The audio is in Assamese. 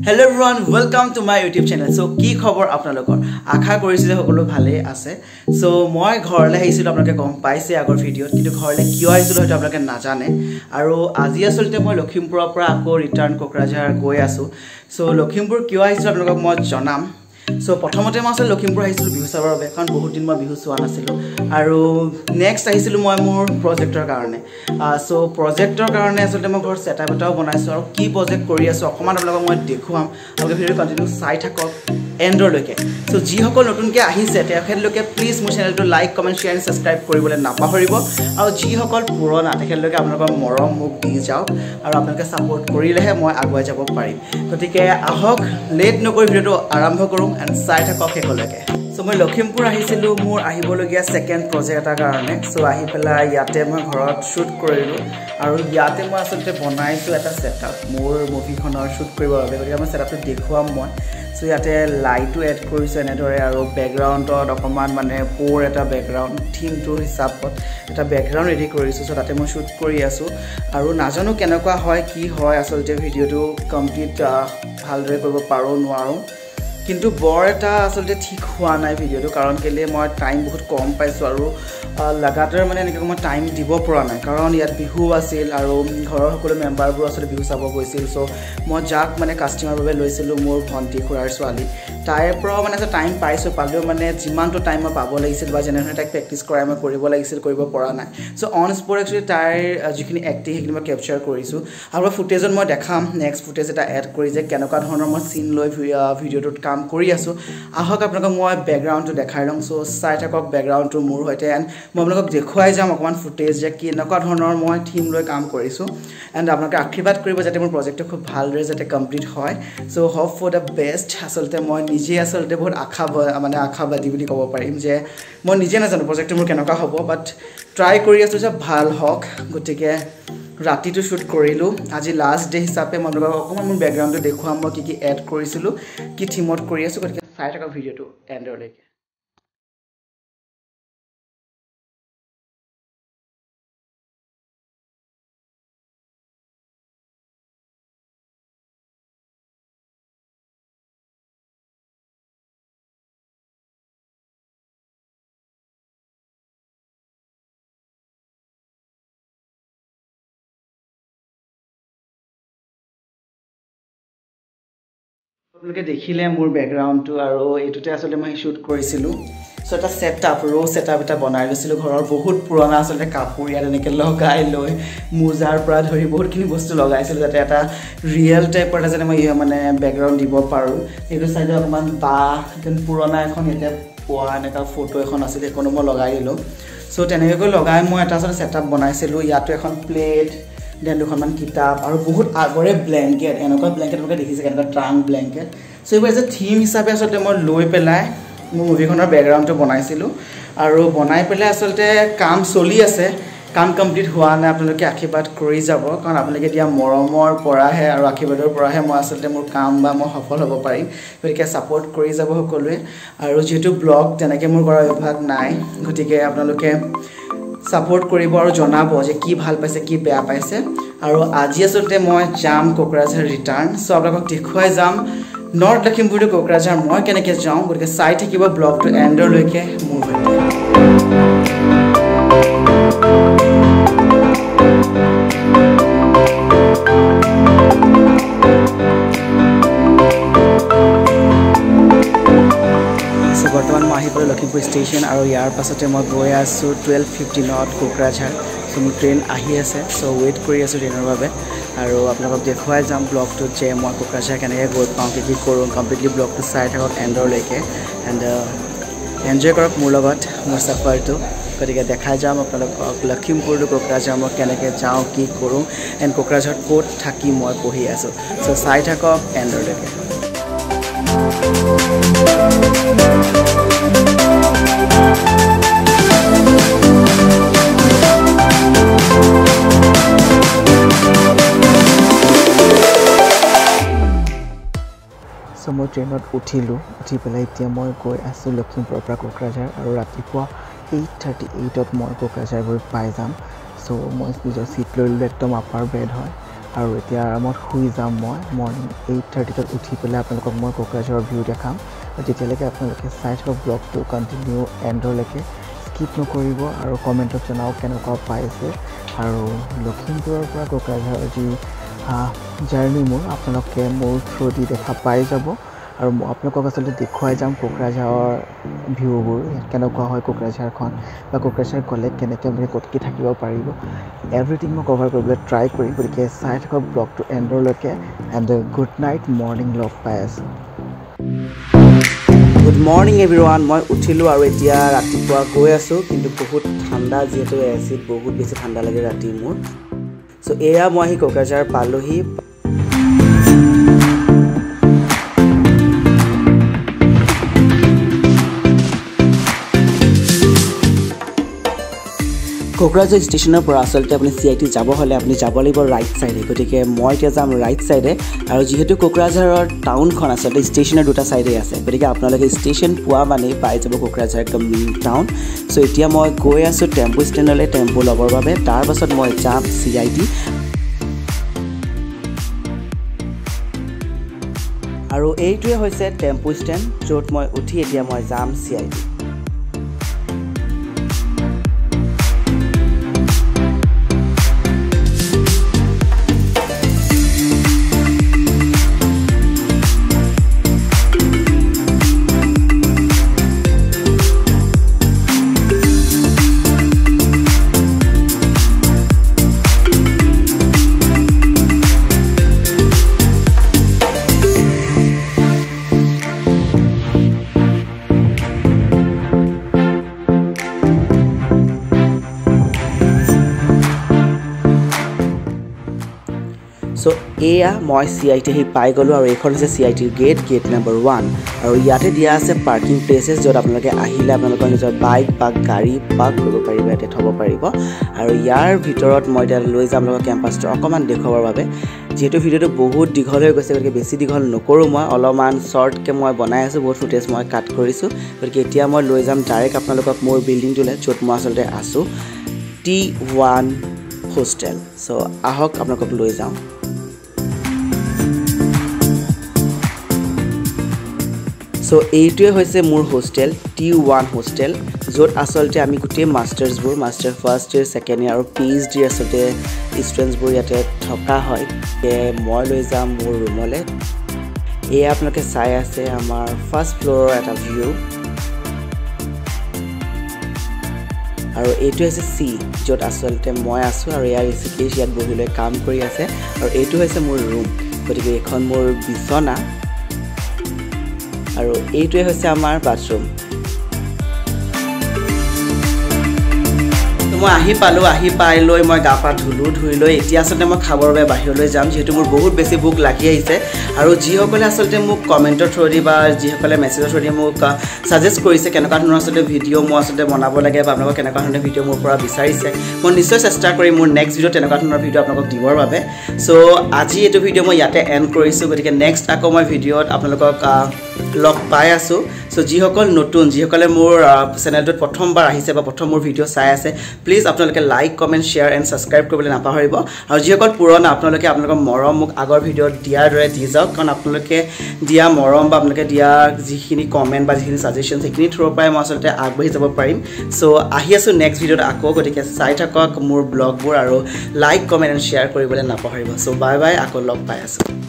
Hello everyone, welcome to my YouTube channel. So কি খবৰ আপোনালোকৰ আশা কৰিছিল সকলো ভালে আছে সো মই ঘৰলে আহিছিল আপোনালোকে গম পাইছে আগৰ ভিডিওত কিন্তু ঘৰলে কিয় আহিছিল হয়তো আপোনালোকে নাজানে আৰু আজি আসলতে মই লখিমপুৰৰ পৰা আকৌ ৰিটাৰ্ণ কোকৰাঝাৰ গৈ আছো সো লখিমপুৰ কিয় আহিছিল আপোনালোকক মই জনাম সো প্ৰথমতে মই আসলে লখিমপুৰ আহিছিল বিহু চাবৰ বাবে কাৰণ বহুত দিন মই বিহু চোৱা নাছিলো আৰু নেক্সট আহিছিল মই মোৰ প্ৰজেক্টৰ কাৰণে সো প্ৰজেক্টৰ কাৰণে আসলে মই ঘৰ সেটআপ এটাও বনাইছো আৰু কি প্ৰজেক্ট কৰি আছো অকমান আপোনালোকক মই দেখুৱাম আপোনালোকে ভিডিও কন্টিনিউ চাই থাকক এন্ডৰলৈকে সো যি সকল নতুনকৈ আহিছে তেখেতলোকে প্লিজ মোৰ চেনেলটো লাইক কমেন্ট শেয়াৰ সাবস্ক্ৰাইব কৰিবলৈ নাপাহৰিব আৰু যি সকল পুৰণা তেখেতলোকে আপোনালোকৰ মৰম মুখ দি যাওক আৰু আপোনালোকে সাপোৰ্ট কৰিলেহে মই আগুৱাই যাব পাৰিম গতিকে আহক লেট নকৰি ভিডিওটো আৰম্ভ কৰোঁ and চাই থাকক শেষলৈকে সো মই লখিমপুৰ আহিছিলো মোৰ আহিবলগীয়া সেকেন্ড প্ৰজেক্ট এটা কাৰণে সো আহি পেলাই ইয়াতে মই ঘৰত শুট কৰিলো আৰু ইয়াতে মই আসলতে বনাইছো এটা সেটআপ মোৰ মুভিখনৰ শুট কৰিবৰ বাবে গতিকে মই সেটআপটো দেখুৱাম মই সো ইয়াতে লাইটও এড কৰিছো এনেদৰে আৰু ব্যাকগ্ৰাউণ্ডত অকমান মানে পোৰ এটা ব্যাকগ্ৰাউণ্ড থিমটো হিচাপত এটা ব্যাকগ্ৰাউণ্ড ৰেডি কৰিছো সো তাতে মই শুট কৰি আছো আৰু নাজানো কেনেকুৱা হয় কি হয় আসলতে ভিডিওটো কমপ্লিট ভালদৰে কৰিব পাৰো নোৱাৰো কিন্তু বৰ এটা আসলতে ঠিক হোৱা নাই ভিডিওটো কাৰণ কেলে মই টাইম বহুত কম পাইছো আৰু লাগাতাৰ মানে এনেকৈ মই টাইম দিব পৰা নাই কাৰণ ইয়াত বিহু আছিল আৰু ঘৰৰ সকলো মেম্বাৰবোৰ আসলে বিহু চাব গৈছিল সো মই যাক মানে কাস্টমাৰ বাবে লৈছিলো মোৰ ভন্টি খুৰাৰ ছোৱালী তাইৰ পৰা মানে এটা টাইম পাইছো পালেও মানে যিমানটো টাইম মই পাব লাগিছিল বা যেনেধৰণে তাইক প্ৰেক্টিছ কৰাই মই কৰিব লাগিছিল কৰিব পৰা নাই সো অন স্পট একচুৱেলি তাইৰ যিখিনি এক্টিং সেইখিনি মই কেপচাৰ কৰিছো আৰু ফুটেজত মই দেখাম নেক্সট ফুটেজ এটা এড কৰি যে কেনেকুৱা ধৰণৰ মই চিন লৈ ভিডিওটোত কাম কৰি আছো আহক আপোনালোকক মই ব্যাকগ্ৰাউণ্ডটো দেখাই লম সো চাই থাকক ব্যাকগ্ৰাউণ্ডটো মোৰ হৈতে এণ্ড মই আপোনালোকক দেখুৱাই যাম অকমান ফুটেজ যে কেনেকুৱা ধৰণৰ মই থিম লৈ কাম কৰিছো এণ্ড আপোনালোকে আশীৰ্বাদ কৰিব যাতে মোৰ প্ৰজেক্টটো খুব ভালদৰে যাতে কমপ্লিট হয় so hope for the best আসলতে মই নিজে আসলতে বহুত আশাবাদী বুলি ক'ব পাৰিম যে মই নিজে নাজানো প্ৰজেক্টটো মোৰ কেনেকুৱা হ'ব বাট ট্ৰাই কৰি আছো যে ভাল হওক গতিকে ৰাতিটো শুট কৰিলো আজি লাষ্ট ডে হিচাপে মই আপোনালোকক অকমান মোৰ ব্যাকগ্ৰাউণ্ডটো দেখুৱাম মই কি এড কৰিছিলো কি থিমত কৰি আছো গতিকে চাই থাকক ভিডিওটো এন্ডৰলৈকে আপোনালোকে দেখিলে মোৰ ব্যাকগ্ৰাউণ্ডটো আৰু এটোতে আসলে মই শুট কৰিছিলো সো এটা সেটআপ এটা বনাই লৈছিলো ঘৰৰ বহুত পুৰণা আসলে কাপোৰ ইয়াত এনেকৈ লগাই লৈ মুজাৰ পৰা ধৰি বহুতখিনি বস্তু লগাইছিলো যাতে এটা ৰিয়েল টাইপৰ এটা যেনে মই মানে ব্যাকগ্ৰাউণ্ড দিব পাৰো এইটো চাইডে অকমান পুৰণা এখন এটা পোৱা এনেকা ফটো এখন আছিল সেইখনো মই লগাই দিলো সো তেনেকৈ লগাই মই এটা আসলে সেটআপ বনাইছিলো ইয়াতো এখন প্লেট দেন দুখনমান কিতাপ আৰু বহুত আগৰে ব্ল্যাঙ্কেট এনেকুৱা ব্ল্যাঙ্কেট আপোনালোকে দেখিছে কেনেকুৱা ট্ৰাংক ব্ল্যাঙ্কেট সো এইবোৰ যে থিম হিচাপে আসলে মই লৈ পেলাই মোৰ মুভিখনৰ ব্যাকগ্ৰাউণ্ডটো বনাইছিলো আৰু বনাই পেলাই আসলে কাম চলি আছে কাম কমপ্লিট হোৱা নাই আপোনালোকে আশীৰ্বাদ কৰি যাব কাৰণ আপোনালোকে দিয়া মৰমৰ পৰাহে আৰু আশীৰ্বাদৰ পৰাহে মই আসলে মোৰ কাম বা মই সফল হ'ব পাৰিম গতিকে সাপোৰ্ট কৰি যাব সকলোৱে আৰু যেহেতু ব্লগ তেনেকৈ মোৰ কৰা অভ্যাস নাই গতিকে আপোনালোকে সাপোৰ্ট কৰিব আৰু জনাব যে কি ভাল পাইছে কি বেয়া পাইছে আৰু আজি আসলে মই যাম কোকৰাঝাৰ ৰিটাৰ্ণ সো আপোনালোকক দেখুৱাই যাম নৰ্থ লখিমপুৰ টু কোকৰাঝাৰ মই কেনেকৈ যাওঁ গতিকে চাই থাকিব ব্লগটো এন্ডৰলৈকে মোৰ সৈতে বৰ্তমান মই আহি পালোঁ লখিমপুৰ ষ্টেচন আৰু ইয়াৰ পাছতে মই গৈ আছোঁ 12:15 কোকৰাঝাৰ সো মোৰ ট্ৰেইন আহি আছে সো ৱেইট কৰি আছোঁ ট্ৰেইনৰ বাবে আৰু আপোনালোকক দেখুৱাই যাম ব্লগটোত যে মই কোকৰাঝাৰ কেনেকৈ গৈ পাওঁ কি কৰোঁ কমপ্লিটলি ব্লগটো চাই থাকক এণ্ডৰলৈকে এণ্ড এনজয় কৰক মোৰ লগত মোৰ চাফাৰটো গতিকে দেখাই যাম আপোনালোকক লখিমপুৰ টু কোকৰাঝাৰ মই কেনেকৈ যাওঁ কি কৰোঁ এণ্ড কোকৰাঝাৰত ক'ত থাকি মই পঢ়ি আছোঁ সো চাই থাকক এণ্ডৰলৈকে সো মই ট্ৰেইনত উঠি পেলাই এতিয়া মই গৈ আছোঁ লখিমপুৰৰ পৰা কোকৰাঝাৰ আৰু ৰাতিপুৱা 8:38ত মই কোকৰাঝাৰ গৈ পাই যাম সো মই নিজৰ সিট লৈ ল'লোঁ একদম আপাৰ বেড হয় আৰু এতিয়া আৰামত শুই যাম মই মৰ্নিং 8:30 ত উঠি পেলাই আপোনালোকক মই কোকৰাঝাৰৰ ভিউ দেখাম যেতিয়ালৈকে আপোনালোকে চাই থকা ব্লগটো কণ্টিনিউ এণ্ডলৈকে স্কিপ নকৰিব আৰু কমেণ্টত জনাওক কেনেকুৱা পাইছে আৰু লখিমপুৰৰ পৰা কোকৰাঝাৰৰ যি জাৰ্নি মোৰ আপোনালোকে মোৰ থ্ৰু দি দেখা পাই যাব আৰু আপোনালোকক আচলতে দেখুৱাই যাম কোকৰাঝাৰৰ ভিউবোৰ কেনেকুৱা হয় কোকৰাঝাৰখন বা কোকৰাঝাৰ গ'লে কেনেকৈ আপোনালোকে ক'ত কি থাকিব পাৰিব এভৰিথিং মই কভাৰ কৰিবলৈ ট্ৰাই কৰিম গতিকে চাই থকা ব্লগটো এণ্ডলৈকে এণ্ড গুড নাইট মৰ্নিং লগ পাই আছোঁ গুড মৰ্নিং এভৰিৱান মই উঠিলোঁ আৰু এতিয়া ৰাতিপুৱা গৈ আছোঁ কিন্তু বহুত ঠাণ্ডা যিহেতু এচিড বহুত বেছি ঠাণ্ডা লাগে ৰাতি মোৰ চ' এয়া মই আহি কোকৰাঝাৰ পালোহি কোকৰাঝাৰ ষ্টেচনৰ পৰা আচলতে আপুনি CIT যাব হ'লে আপুনি যাব লাগিব ৰাইট চাইডে গতিকে মই এতিয়া যাম ৰাইট চাইডে আৰু যিহেতু কোকৰাঝাৰৰ টাউনখন আচলতে ষ্টেচনৰ দুটা চাইডে আছে গতিকে আপোনালোকে ষ্টেচন পোৱা মানে পাই যাব কোকৰাঝাৰ একদম মেইন টাউন চ' এতিয়া মই গৈ আছোঁ টেম্পু ষ্টেণ্ডলৈ টেম্পু ল'বৰ বাবে তাৰ পাছত মই যাম CIT আৰু এইটোৱে হৈছে টেম্পু ষ্টেণ্ড য'ত মই উঠি এতিয়া মই যাম CIT So, এয়া মই CIT হি পাই গ'লো আৰু এইখন হৈছে CIT গেট নম্বৰ 1 আৰু ইয়াতে দিয়া আছে পাৰ্কিং প্লেচেছ য'ত আপোনালোকে আহিলে আপোনালোকৰ নিজৰ বাইক বা গাড়ী পাৰ্ক কৰিব পাৰিব ইয়াতে থ'ব পাৰিব আৰু ইয়াৰ ভিতৰত মই এতিয়া লৈ যাম আপোনালোকৰ কেম্পাছটো অকণমান দেখুৱাবৰ বাবে যেহেতু ভিডিঅ'টো বহুত দীঘল হৈ গৈছে গতিকে বেছি দীঘল নকৰোঁ মই অলপমান শ্বৰ্টকৈ মই বনাই আছোঁ বহুত ফুটেজ মই কাট কৰিছোঁ গতিকে এতিয়া মই লৈ যাম ডাইৰেক্ট আপোনালোকক মোৰ বিল্ডিংটোলৈ য'ত মই আচলতে আছোঁ T1 হোষ্টেল চ' আহক আপোনালোকক লৈ যাওঁ চ' এইটোৱে হৈছে মোৰ হোষ্টেল T1 হোষ্টেল য'ত আচলতে আমি গোটেই মাষ্টাৰ্ছবোৰ master first year second year আৰু PhD আচলতে ষ্টুডেণ্টছবোৰ ইয়াতে থকা হয় মই লৈ যাম মোৰ ৰুমলৈ এয়া আপোনালোকে চাই আছে আমাৰ ফাৰ্ষ্ট ফ্ল'ৰৰ এটা ভিউ আৰু এইটো হৈছে C য'ত আচলতে মই আছোঁ আৰু ইয়াৰ ঋষিকেশ ইয়াত বহি লৈ কাম কৰি আছে আৰু এইটো হৈছে মোৰ ৰুম গতিকে এইখন মোৰ বিচনা আৰু এইটোৱে হৈছে আমাৰ বাথৰুম মই আহি পাই লৈ মই গা পা ধুই লৈ এতিয়া আচলতে মই খাবৰ বাবে বাহিৰলৈ যাম যিহেতু মোৰ বহুত বেছি ভোক লাগি আহিছে আৰু যিসকলে আচলতে মোক কমেণ্টৰ থ্ৰুদি বা যিসকলে মেছেজৰ থ্ৰুদি মোক সাজেষ্ট কৰিছে কেনেকুৱা ধৰণৰ আচলতে ভিডিঅ' মই আচলতে বনাব লাগে বা আপোনালোকক কেনেকুৱা ধৰণৰ ভিডিঅ' মোৰ পৰা বিচাৰিছে মই নিশ্চয় চেষ্টা কৰিম মোৰ নেক্সট ভিডিঅ' তেনেকুৱা ধৰণৰ ভিডিঅ' আপোনালোকক দিবৰ বাবে চ' আজি এইটো ভিডিঅ' মই ইয়াতে এণ্ড কৰিছোঁ গতিকে নেক্সট আকৌ মই ভিডিঅ'ত আপোনালোকক লগ পাই আছোঁ চ' যিসকল নতুন যিসকলে মোৰ চেনেলটোত প্ৰথমবাৰ আহিছে বা প্ৰথম মোৰ ভিডিঅ' চাই আছে প্লিজ আপোনালোকে like comment share and subscribe কৰিবলৈ নাপাহৰিব আৰু যিসকল পুৰণা আপোনালোকে আপোনালোকৰ মৰম মোক আগৰ ভিডিঅ'ত দিয়াৰ দৰে দি যাওক কাৰণ আপোনালোকে দিয়া মৰম বা আপোনালোকে দিয়া যিখিনি কমেণ্ট বা যিখিনি ছাজেশ্যন সেইখিনি থ্ৰুৰ পৰাই মই আচলতে আগবাঢ়ি যাব পাৰিম চ' আহি আছোঁ নেক্সট ভিডিঅ'ত আকৌ গতিকে চাই থাকক মোৰ ব্লগবোৰ আৰু লাইক কমেণ্ট এণ্ড শ্বেয়াৰ কৰিবলৈ নাপাহৰিব চ' বাই বাই আকৌ লগ পাই আছোঁ